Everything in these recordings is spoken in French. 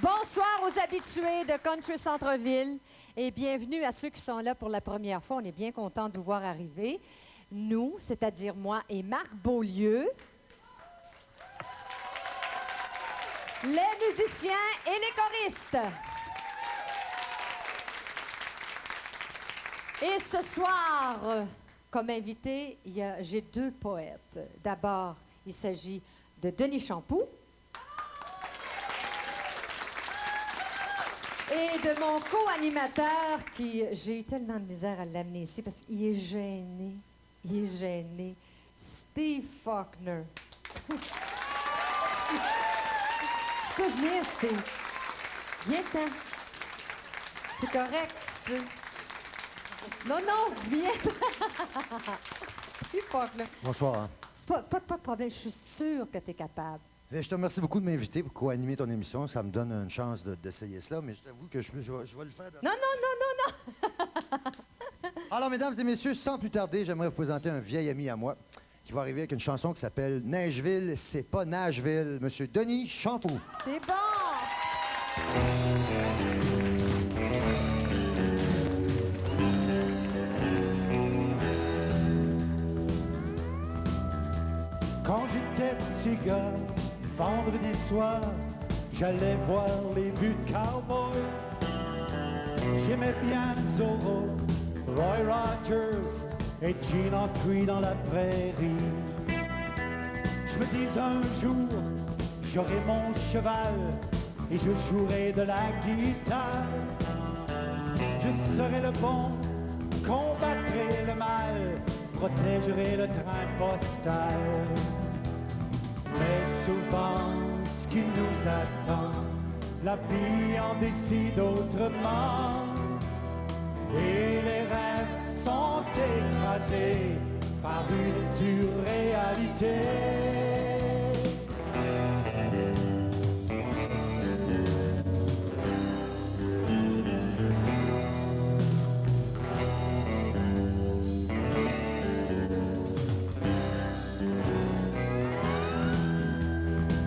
Bonsoir aux habitués de Country Centre-Ville et bienvenue à ceux qui sont là pour la première fois. On est bien contents de vous voir arriver. Nous, c'est-à-dire moi et Marc Beaulieu, les musiciens et les choristes. Et ce soir, comme invité, j'ai deux poètes. D'abord, il s'agit de Denis Champoux et de mon co-animateur qui, j'ai eu tellement de misère à l'amener ici parce qu'il est gêné. Il est gêné. Steve Faulkner. Tu peux venir, Steve. Viens-t'en. C'est correct, tu peux. Non, viens. Steve Faulkner. Bonsoir. Hein. Pas de problème, je suis sûre que tu es capable. Je te remercie beaucoup de m'inviter pour co-animer ton émission. Ça me donne une chance d'essayer cela, mais je t'avoue que je vais le faire. Non. Alors, mesdames et messieurs, sans plus tarder, j'aimerais vous présenter un vieil ami à moi qui va arriver avec une chanson qui s'appelle « Neigeville, c'est pas Nashville », Monsieur Denis Champoux. C'est bon! Quand j'étais petit gars, vendredi soir, j'allais voir les buts de cowboy. J'aimais bien Zorro, Roy Rogers et Gene Autry dans la prairie. Je me disais un jour, j'aurai mon cheval et je jouerai de la guitare. Je serai le bon, combattrai le mal, protégerai le train postal. Mais souvent, ce qui nous attend, la vie en décide autrement. Et les rêves sont écrasés par une dure réalité.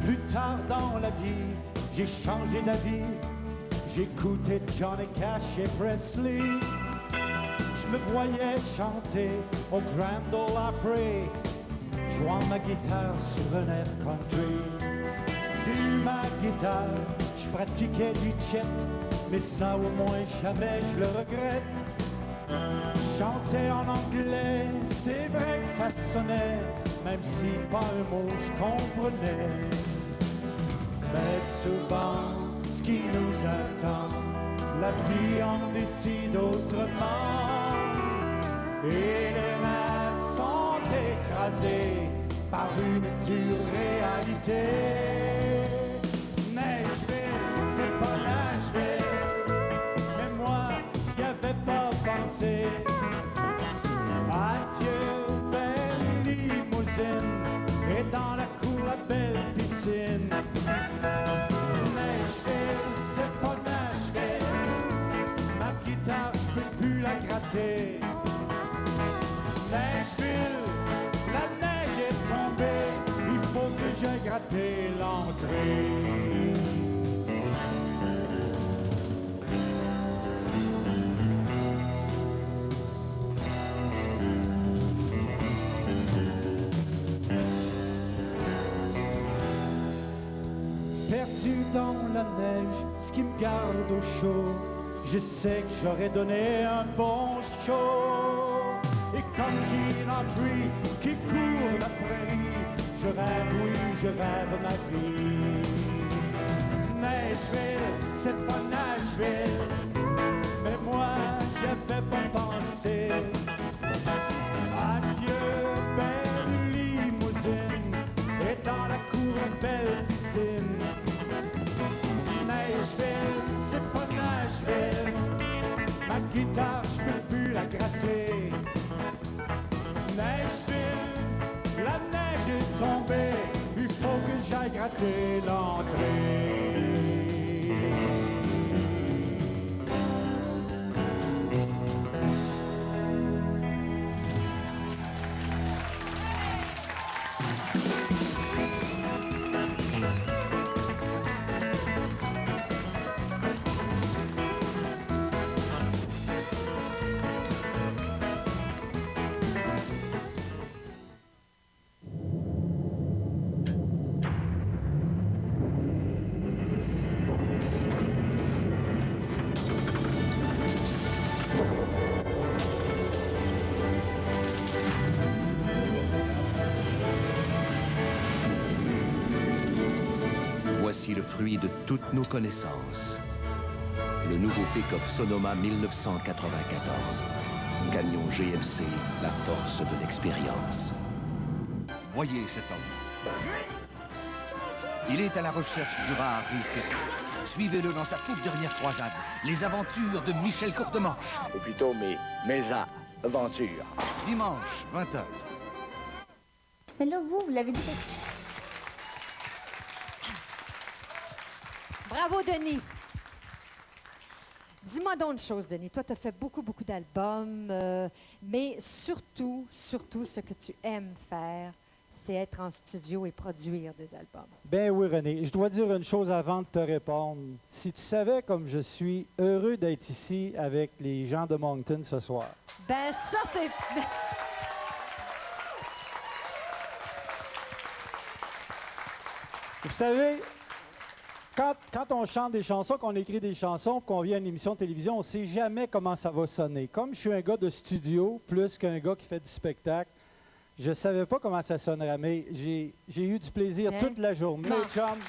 Plus tard dans la vie, j'ai changé d'avis. J'écoutais Johnny Cash et Presley. Je me voyais chanter au Grand Ole Opry, jouant ma guitare sur un air country. J'ai eu ma guitare, je pratiquais du Chet, mais ça au moins jamais je le regrette. Chanter en anglais, c'est vrai que ça sonnait, même si pas un mot je comprenais. Mais souvent, ce qui nous attend, la vie en décide autrement. Et les rêves sont écrasés par une dure réalité. Nashville, c'est pas Nashville, mais moi, j'y avais pas pensé. Adieu, belle limousine, et dans la cour, la belle piscine. Nashville, c'est pas Nashville, ma guitare, je peux plus la gratter. Nashville, la neige est tombée, il faut que j'aille gratter l'entrée. Perdu dans la neige, ce qui me garde au chaud, je sais que j'aurais donné un bon show. Et comme Gene Autry qui court la prairie, je rêve, oui, je rêve ma vie. Nashville, c'est pas Nashville, mais moi, j'avais pas pensé. Adieu, belle limousine, et dans la cour, une belle piscine. Nashville, c'est pas Nashville, ma guitare, je peux plus la gratter. Nashville, la neige est tombée, il faut que j'aille gratter l'entrée. fruit de toutes nos connaissances. Le nouveau pick-up Sonoma 1994. Camion GMC, la force de l'expérience. Voyez cet homme. Il est à la recherche du rare Rick. Suivez-le dans sa toute dernière croisade, les aventures de Michel Courtemanche. Ou plutôt mes aventures. Dimanche, 20h. Mais là, vous l'avez dit. Bravo, Denis. Dis-moi donc une chose, Denis. Toi, tu as fait beaucoup d'albums, mais surtout, ce que tu aimes faire, c'est être en studio et produire des albums. Ben oui, René. Je dois dire une chose avant de te répondre. Si tu savais comme je suis heureux d'être ici avec les gens de Moncton ce soir. Ben ça, c'est... Vous savez, quand on chante des chansons, qu'on écrit des chansons, qu'on vient à une émission de télévision, on ne sait jamais comment ça va sonner. Comme je suis un gars de studio, plus qu'un gars qui fait du spectacle, je ne savais pas comment ça sonnerait, mais j'ai eu du plaisir Tiens. toute la journée. Bon. Les chums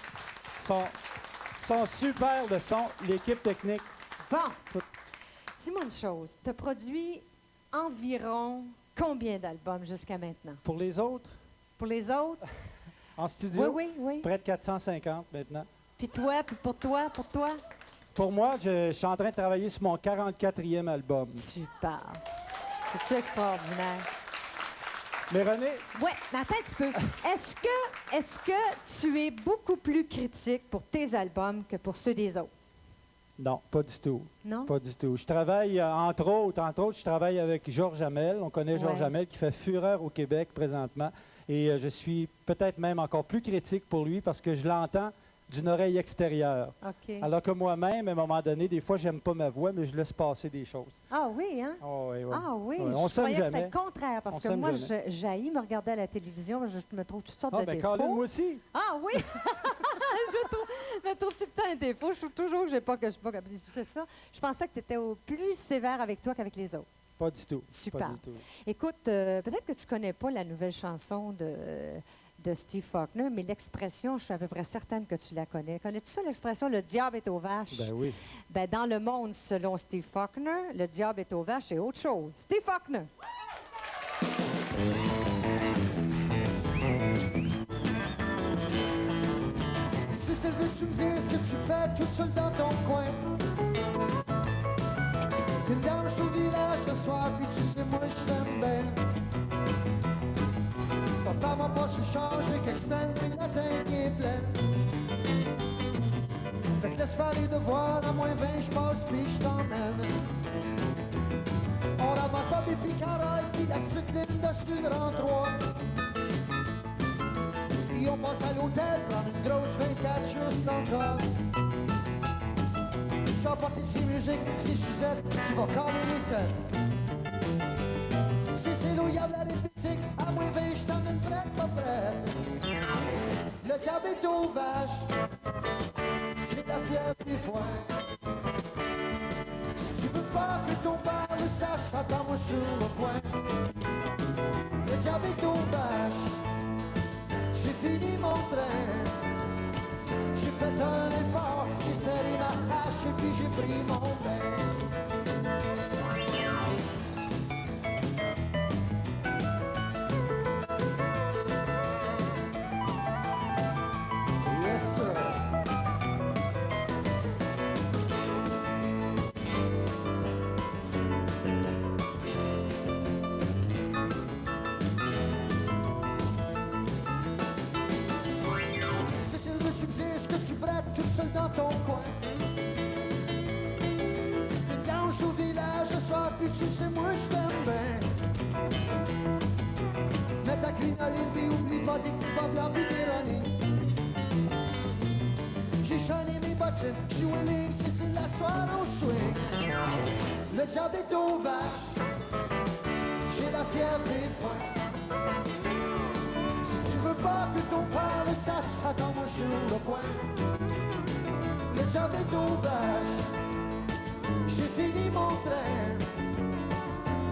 sont super de son, l'équipe technique. Bon, Tout. dis-moi une chose. Tu as produit environ combien d'albums jusqu'à maintenant? Pour les autres, Pour les autres? en studio, Oui. près de 450 maintenant. Puis toi, puis pour toi? Pour moi, je suis en train de travailler sur mon 44e album. Super. C'est-tu extraordinaire? Mais René, Oui, mais attends un petit peu. Est-ce que tu es beaucoup plus critique pour tes albums que pour ceux des autres? non, pas du tout. Non? Pas du tout. Je travaille, entre autres, je travaille avec Georges Hamel. On connaît Georges Ouais. Hamel qui fait fureur au Québec présentement. Et je suis peut-être même encore plus critique pour lui parce que je l'entends d'une oreille extérieure. OK. Alors que moi-même, à un moment donné, des fois, j'aime pas ma voix, mais je laisse passer des choses. Ah oui, hein? Oh, oui, oui. Ah oui, Ouais, on je s'aime croyais que c'était jamais. le contraire, parce On que s'aime moi, jamais. j'haïs me regarder à la télévision, je me trouve toutes sortes Ah, de ben, défauts. Colin, moi aussi. Ah oui! je me trouve tout le temps un défaut. Je trouve toujours que je suis pas capable. C'est ça. Je pensais que tu étais plus sévère avec toi qu'avec les autres. Pas du tout. Super. Pas du tout. Écoute, peut-être que tu connais pas la nouvelle chanson de Steve Faulkner, mais l'expression, je suis à peu près certaine que tu la connais. Connais-tu ça, l'expression « le diable est aux vaches » ? Ben oui. Ben, dans le monde, selon Steve Faulkner, le diable est aux vaches, c'est autre chose. Steve Faulkner! Si c'est le but, tu me dis ce que tu fais tout seul dans ton coin. Une dame au village le soir, puis tu sais, moi je t'aime bien. Papa m'a pas su changer quelques scènes, puis la tank est pleine. Fait que laisse faire les devoirs, à moins 20, je passe, puis je t'emmène. On ramasse pas des picaroles, puis la petite ligne de sud en 3. Puis on passe à l'hôtel, prendre une grosse 24 juste encore. J'apporte ici musique, si Suzette, tu vas caler les scènes. Si c'est l'eau, y'a de la répétique, à moins 20, je t'emmène prête, pas prête. Le diable est aux vaches, j'ai de la fièvre des foins. Si tu veux pas que ton père le sache, attends-moi sur le coin. Le diable est aux vaches, j'ai fini mon train. J'ai fait un effort, j'ai serré ma hache et puis j'ai pris mon bain. Yes, sir. Si c'est le tu me dis ce que tu brettes tout seul dans ton coin. Une danse au village ce soir, puis tu sais, moi je t'aime bien. Mets ta crinoline, puis oublie pas des petits bas blancs, puis des running. J'ai chaîné mes bottines, joue un ligne, si c'est la soirée au swing. Le diable est aux vaches, j'ai la fièvre des foins. Si tu veux pas que ton père le sache, attends-moi sur le coin. Le diable est aux vaches, j'ai fini mon train.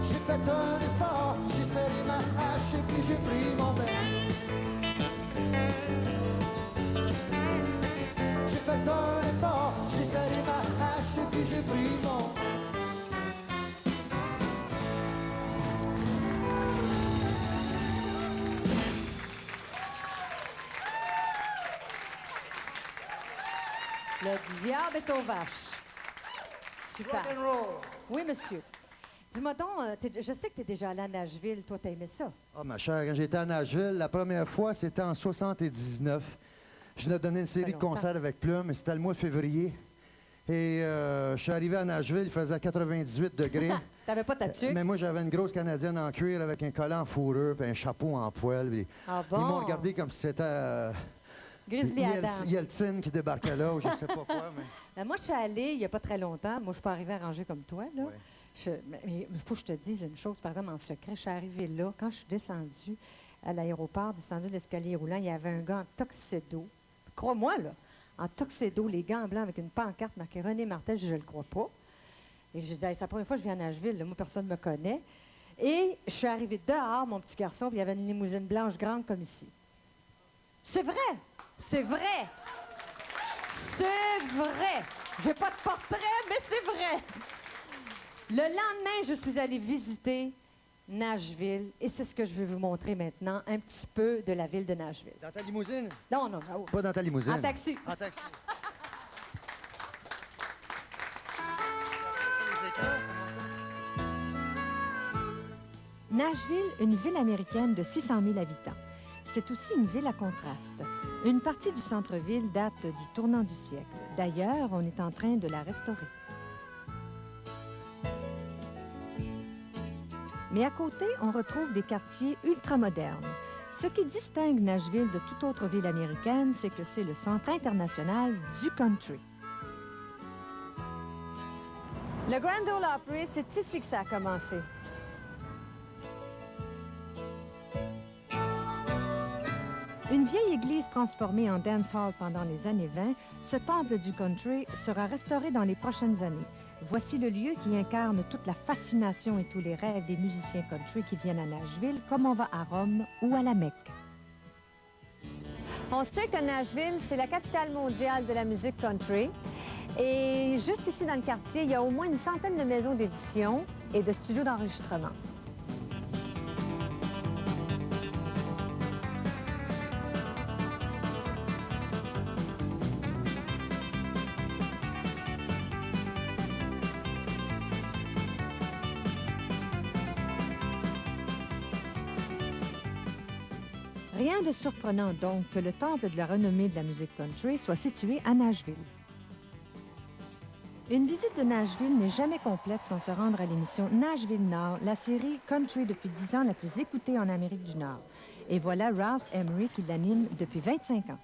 J'ai fait un effort, j'ai serré ma hache et puis j'ai pris mon bain. J'ai fait Le diable est aux vaches. Super. Rock and roll. Oui, monsieur. Dis-moi donc, je sais que tu es déjà allé à Nashville. Toi, t'as aimé ça? Ah, ma chère, quand j'étais à Nashville, la première fois, c'était en 79. Je venais de donner une série de longtemps. concerts avec Plume, et c'était le mois de février. Et je suis arrivé à Nashville, il faisait 98 degrés. T'avais pas ta tuque? Mais moi, j'avais une grosse Canadienne en cuir avec un collant en fourrure puis un chapeau en poil. Puis Ah bon? Ils m'ont regardé comme si c'était Grizzly Adam. Yeltsin qui débarquait là, ou je sais pas quoi. Mais... Ben, moi, je suis allée il n'y a pas très longtemps. Moi, je suis pas arrivée à ranger comme toi, là. Ouais. Mais il faut que je te dise une chose, par exemple, en secret. Je suis arrivée là. Quand je suis descendue à l'aéroport, descendue de l'escalier roulant, il y avait un gars en tuxedo. Crois-moi, là. En tuxedo, les gants blancs avec une pancarte marquée René Martel, je ne le crois pas. Et je disais, hey, c'est la première fois que je viens à Nashville, là. Moi, personne ne me connaît. Et je suis arrivée dehors, mon petit garçon, puis il y avait une limousine blanche grande comme ici. C'est vrai! C'est vrai! C'est vrai! J'ai pas de portrait, mais c'est vrai! Le lendemain, je suis allée visiter Nashville, et c'est ce que je vais vous montrer maintenant, un petit peu de la ville de Nashville. Dans ta limousine? Non, non, non. Pas dans ta limousine. En taxi. En taxi. Nashville, une ville américaine de 600 000 habitants. C'est aussi une ville à contraste. Une partie du centre-ville date du tournant du siècle. D'ailleurs, on est en train de la restaurer. Mais à côté, on retrouve des quartiers ultramodernes. Ce qui distingue Nashville de toute autre ville américaine, c'est que c'est le centre international du country. Le Grand Ole Opry, c'est ici que ça a commencé. Une vieille église transformée en dance hall pendant les années 20, ce temple du country sera restauré dans les prochaines années. Voici le lieu qui incarne toute la fascination et tous les rêves des musiciens country qui viennent à Nashville, comme on va à Rome ou à la Mecque. On sait que Nashville, c'est la capitale mondiale de la musique country. Et juste ici dans le quartier, il y a au moins une centaine de maisons d'édition et de studios d'enregistrement. Rien de surprenant donc que le temple de la renommée de la musique country soit situé à Nashville. Une visite de Nashville n'est jamais complète sans se rendre à l'émission Nashville Now, la série country depuis 10 ans la plus écoutée en Amérique du Nord. Et voilà Ralph Emery qui l'anime depuis 25 ans.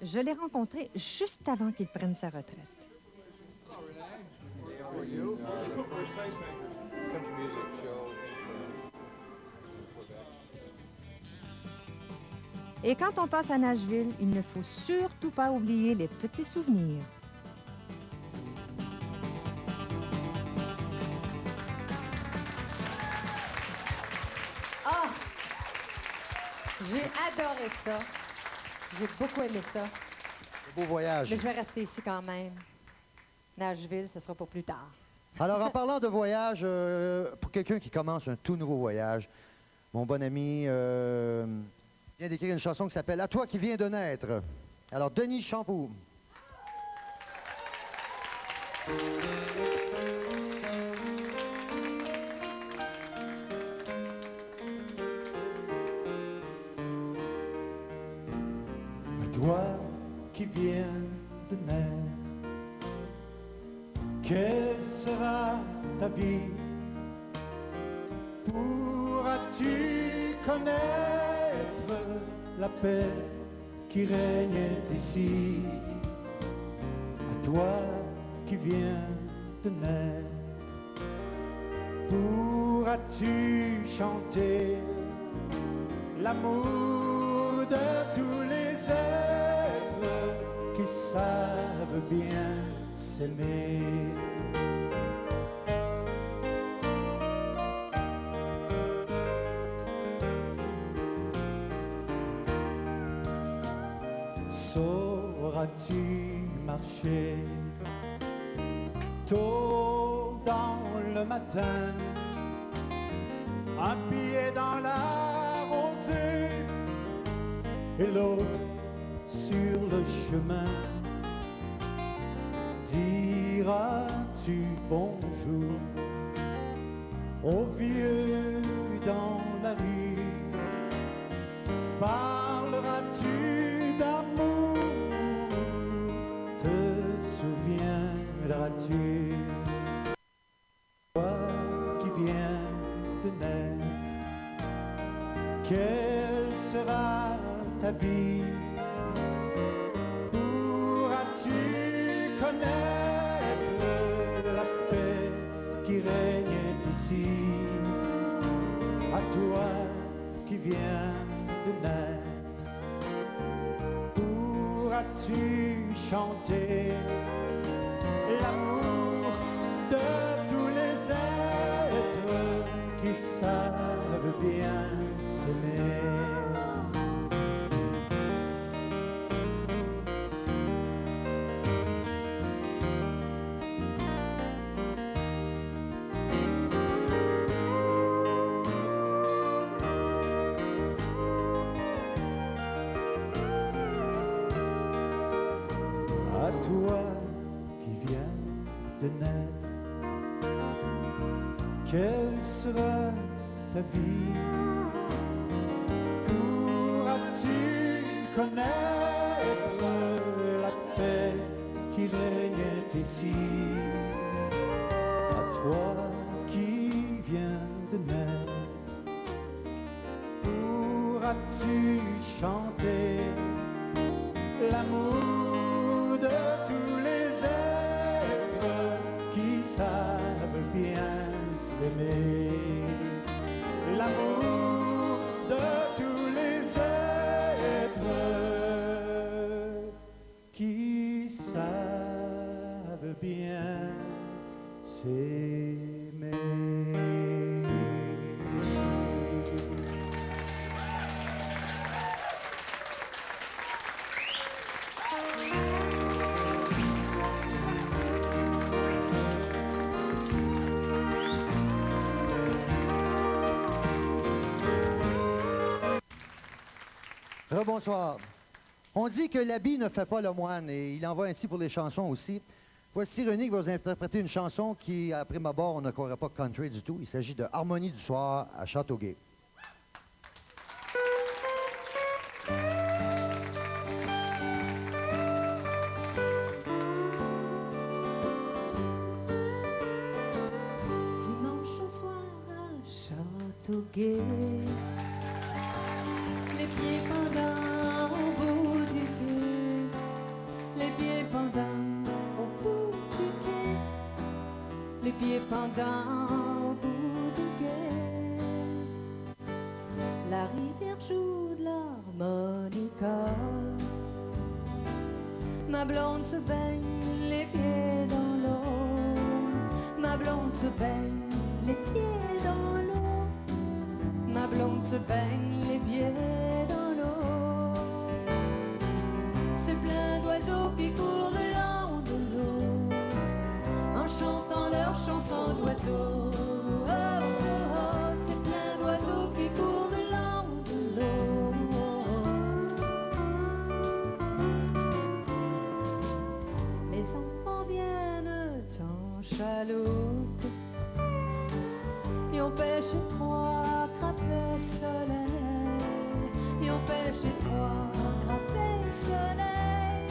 Je l'ai rencontré juste avant qu'il prenne sa retraite. Et quand on passe à Nashville, il ne faut surtout pas oublier les petits souvenirs. Ah! J'ai adoré ça. J'ai beaucoup aimé ça. Beau voyage. Mais je vais rester ici quand même. Nashville, ce sera pour plus tard. Alors, en parlant de voyage, pour quelqu'un qui commence un tout nouveau voyage, mon bon ami vient d'écrire une chanson qui s'appelle « À toi qui viens de naître ». Alors, Denis Champoux. À toi qui viens de naître, quelle sera ta vie? Pourras-tu connaître la paix qui règne ici? À toi qui viens de naître, pourras-tu chanter l'amour de tous les êtres qui savent bien s'aimer? Sauras-tu marcher tôt dans le matin, un pied dans la rosée, croisés et l'autre sur le chemin. Diras-tu bonjour au vieux dans la rue? Parleras-tu d'amour? Te souviendras-tu? Toi qui viens de naître, quelle sera ta vie? Pourras-tu connaître la paix qui règne ici? À toi qui viens de naître, pourras-tu chanter l'amour de tous les êtres qui savent bien s'aimer? À toi qui viens de naître, quelle sera ta vie? Pourras-tu connaître la paix qui règne ici? À toi qui viens de naître, pourras-tu chanter l'amour de tous les êtres qui savent bien s'aimer? L'amour de tous les êtres qui savent bien s'aimer. Rebonsoir. On dit que l'habit ne fait pas le moine, et il en va ainsi pour les chansons aussi. Voici René qui va vous interpréter une chanson qui, à prime abord, on ne croirait pas country du tout. Il s'agit de Harmonie du soir à Châteauguay. Dimanche au soir à Châteauguay, les pieds pendants au bout du quai, les pieds pendants au bout du quai, les pieds pendants au bout du quai. La rivière joue de l'harmonica, ma blonde se baigne les pieds dans l'eau, ma blonde se baigne les pieds dans l'eau, ma blonde se baigne les pieds dans l'eau. C'est plein d'oiseaux qui courent le long de l'eau, en chantant leurs chansons d'oiseaux. Oh, oh, oh, c'est plein d'oiseaux qui courent le long de l'eau. Les enfants viennent en chaloupe, et on pêche 3 crapets soleil, et on pêche 3 crapets soleil,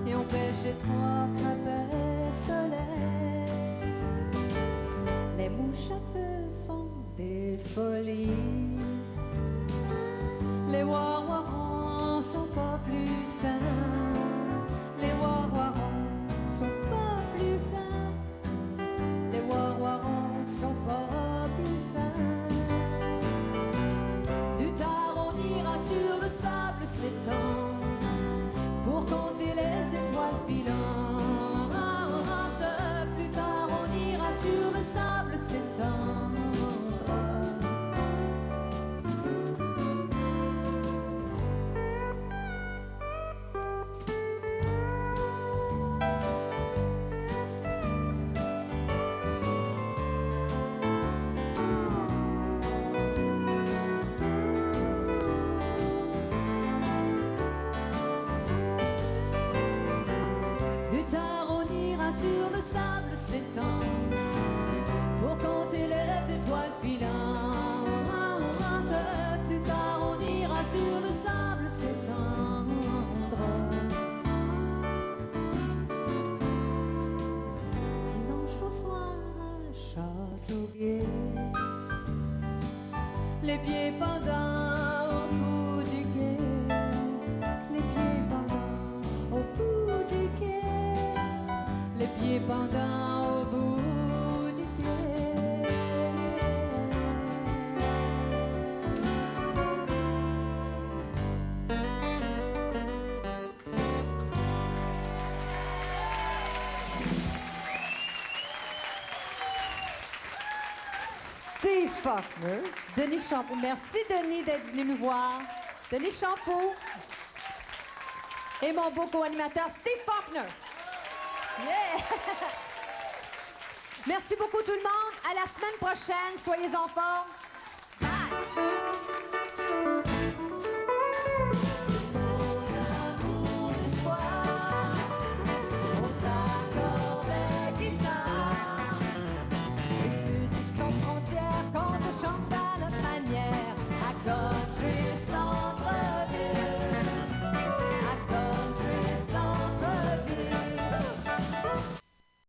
et on pêche 3 crapets soleil. Les mouches à feu font des folies, les wawarons sont pas plus fins, les wawarons sont pas plus fins, les wawarons sont pas plus fins. Du tard on ira sur le sable s'étend pour compter les étoiles filantes. Plus tard on ira sur le sable s'étend portugais. Les pieds pendants au bout du quai, les pieds pendants au bout du quai, les pieds pendants au bout du quai. Steve Faulkner, Denis Champeau. Merci, Denis, d'être venu nous voir. Denis Champeau et mon beau co-animateur, Steve Faulkner. Yeah! Merci beaucoup, tout le monde. À la semaine prochaine. Soyez en forme. Bye!